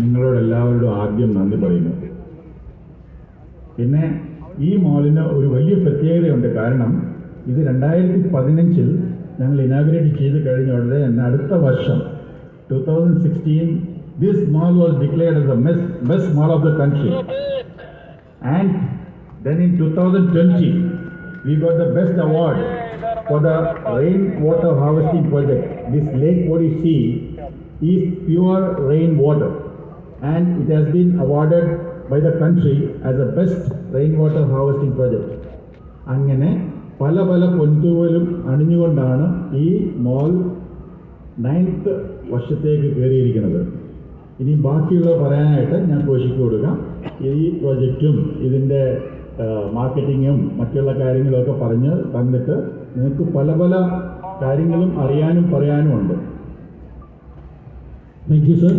നിങ്ങളോടെല്ലാവരോടും ആദ്യം നന്ദി പറയുന്നു. പിന്നെ ഈ മാളിന് ഒരു വലിയ പ്രത്യേകതയുണ്ട്. കാരണം ഇത് 2015 ഞങ്ങൾ ഇനാഗുറേറ്റ് ചെയ്ത് കഴിഞ്ഞ ഉടനെ തന്നെ അടുത്ത വർഷം 2016 this mall was declared as the best mall of the country, and then in 2020 we got the best award for the rainwater harvesting project. This lake what you see is pure rainwater, and it has been awarded by the country as the best rainwater harvesting project. അങ്ങനെ പല പല പൊൻതൂവലും അണിഞ്ഞുകൊണ്ടാണ് ഈ മോൾ 9th വർഷത്തേക്ക് കയറിയിരിക്കുന്നത്. ഇനി ബാക്കിയുള്ള പറയാനായിട്ട് ഞാൻ കോശിക്ക് കൊടുക്കാം. ഈ പ്രോജക്റ്റും ഇതിൻ്റെ മാർക്കറ്റിങ്ങും മറ്റുള്ള കാര്യങ്ങളൊക്കെ പറഞ്ഞ് തന്നിട്ട് നിങ്ങൾക്ക് പല പല കാര്യങ്ങളും അറിയാനും പറയാനും ഉണ്ട്. Thank you sir.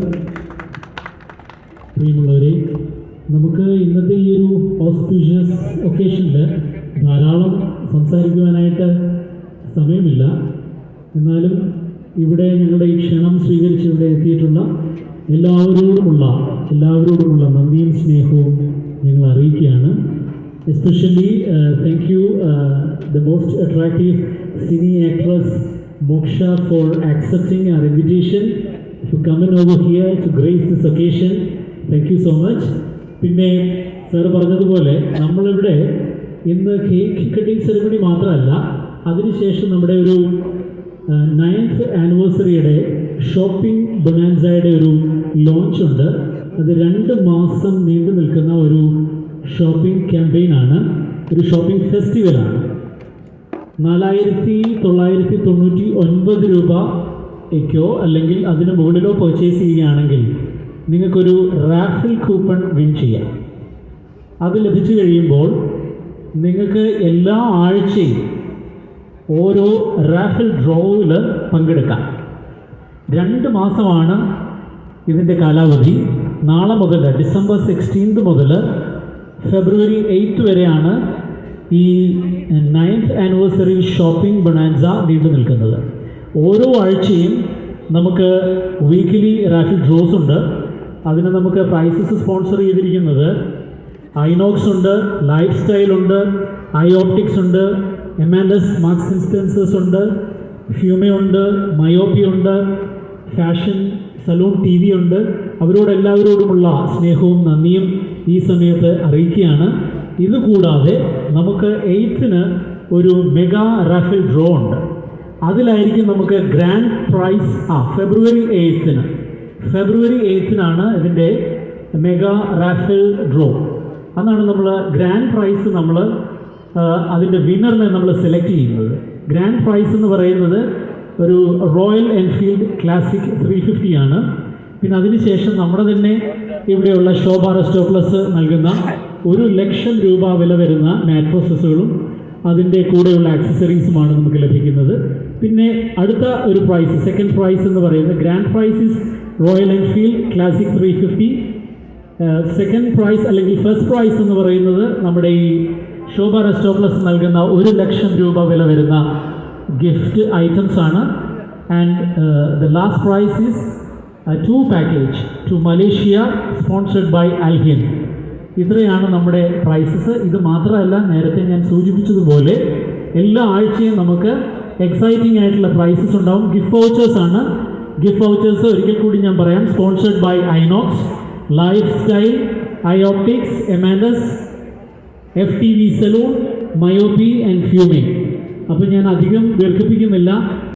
പ്രിയമുള്ളവരെ, നമുക്ക് ഇന്നത്തെ ഈ ഒരു ഓസ്പീഷ്യസ് ഒക്കേഷനിൽ ധാരാളം സംസാരിക്കുവാനായിട്ട് സമയമില്ല. എന്നാലും ഇവിടെ ഞങ്ങളുടെ ഈ ക്ഷണം സ്വീകരിച്ച് ഇവിടെ എത്തിയിട്ടുള്ള എല്ലാവരോടുമുള്ള നന്ദിയും സ്നേഹവും ഞങ്ങൾ അറിയിക്കുകയാണ്. Especially thank you the most attractive cine actress Moksha for accepting our invitation to come in over here to grace this occasion. Thank you so much. പിന്നെ സാർ പറഞ്ഞതുപോലെ നമ്മളിവിടെ ഇന്ന് കേക്ക് കട്ടിംഗ് സെറിമണി മാത്രമല്ല, അതിനുശേഷം നമ്മുടെ ഒരു 9th ആനിവേഴ്സറിയുടെ ഷോപ്പിംഗ് ബൊനാൻസയുടെ ഒരു launch ഉണ്ട്. അത് 2 മാസം നീണ്ടു നിൽക്കുന്ന ഒരു ഷോപ്പിംഗ് ക്യാമ്പയിനാണ്, ഒരു ഷോപ്പിംഗ് ഫെസ്റ്റിവലാണ്. 4,999 രൂപയ്ക്കോ അല്ലെങ്കിൽ അതിന് മുകളിലോ പർച്ചേസ് ചെയ്യുകയാണെങ്കിൽ നിങ്ങൾക്കൊരു റാഫിൽ കൂപ്പൺ വിൻ ചെയ്യാം. അത് ലഭിച്ചു കഴിയുമ്പോൾ നിങ്ങൾക്ക് എല്ലാ ആഴ്ചയും ഓരോ റാഫിൽ ഡ്രോയിൽ പങ്കെടുക്കാം. 2 മാസമാണ് ഇതിൻ്റെ കാലാവധി. നാളെ മുതൽ ഡിസംബർ 16 മുതൽ ഫെബ്രുവരി 8 വരെയാണ് ഈ 9th ആനിവേഴ്സറി ഷോപ്പിംഗ് ബൊണാൻസ നീണ്ടു നിൽക്കുന്നത്. ഓരോ ആഴ്ചയും നമുക്ക് വീക്കിലി റാഫിൽ ഡ്രോസ് ഉണ്ട്. അതിന് നമുക്ക് പ്രൈസസ് സ്പോൺസർ ചെയ്തിരിക്കുന്നത് ഐനോക്സ് ഉണ്ട്, ലൈഫ് സ്റ്റൈൽ ഉണ്ട്, ഐ ഓപ്റ്റിക്സ് ഉണ്ട്, എമാൻഡസ് മാർക്സ് ഇൻസ്റ്റൻസസ് ഉണ്ട്, ഫ്യൂമെ ഉണ്ട്, മയോപ്പി ഉണ്ട്, ഫാഷൻ സലൂൺ TV ഉണ്ട്. അവരോടെല്ലാവരോടുമുള്ള സ്നേഹവും നന്ദിയും ഈ സമയത്ത് അറിയിക്കുകയാണ്. ഇതുകൂടാതെ നമുക്ക് 8th ഒരു മെഗാ റാഫിൽ ഡ്രോ ഉണ്ട്. അതിലായിരിക്കും നമുക്ക് ഗ്രാൻഡ് പ്രൈസ് ഫെബ്രുവരി 8 ഇതിൻ്റെ മെഗാ റാഫിൽ ഡ്രോ. അതാണ് നമ്മൾ ഗ്രാൻഡ് പ്രൈസ് അതിൻ്റെ വിന്നറിനെ നമ്മൾ സെലക്ട് ചെയ്യുന്നത്. ഗ്രാൻഡ് പ്രൈസ് എന്ന് പറയുന്നത് ഒരു റോയൽ എൻഫീൽഡ് ക്ലാസിക് 350 ആണ്. പിന്നെ അതിനുശേഷം നമ്മുടെ തന്നെ ഇവിടെയുള്ള ശോഭ റെസ്റ്റോപ്ലസ് നൽകുന്ന 1,00,000 രൂപ വില വരുന്ന മാട്രസസുകളും അതിൻ്റെ കൂടെയുള്ള ആക്സസറീസുമാണ് നമുക്ക് ലഭിക്കുന്നത്. പിന്നെ അടുത്ത ഒരു പ്രൈസ്, സെക്കൻഡ് പ്രൈസ് എന്ന് പറയുന്നത് grand prize is royal Enfield classic 350. Second prize അല്ലെങ്കിൽ ഫസ്റ്റ് പ്രൈസ് എന്ന് പറയുന്നത് നമ്മുടെ ഈ ശോഭ റെസ്റ്റോപ്ലസ് നൽകുന്ന 1,00,000 രൂപ വില വരുന്ന ഗിഫ്റ്റ് ഐറ്റംസ് ആണ്. And the last prize is 2 package to Malaysia sponsored by Alhind. ഇത്രയാണ് നമ്മുടെ പ്രൈസസ്. ഇത് മാത്രമല്ല, നേരത്തെ ഞാൻ സൂചിപ്പിച്ചതുപോലെ എല്ലാ ആഴ്ചയും നമുക്ക് എക്സൈറ്റിംഗ് ആയിട്ടുള്ള പ്രൈസസ് ഉണ്ടാവും. ഗിഫ്റ്റ് വൗച്ചേഴ്സ് ആണ്. ഗിഫ്റ്റ് വൗച്ചേഴ്സ് ഒരിക്കൽ കൂടി ഞാൻ പറയാം. Sponsored by INOX, Lifestyle, Eye Optics, എമാൻഡസ്, FTV സലൂൺ, മയോപ്പി ആൻഡ് ഫ്യൂമെ. അപ്പോൾ ഞാൻ അധികം ദീർഘിപ്പിക്കുന്നില്ല.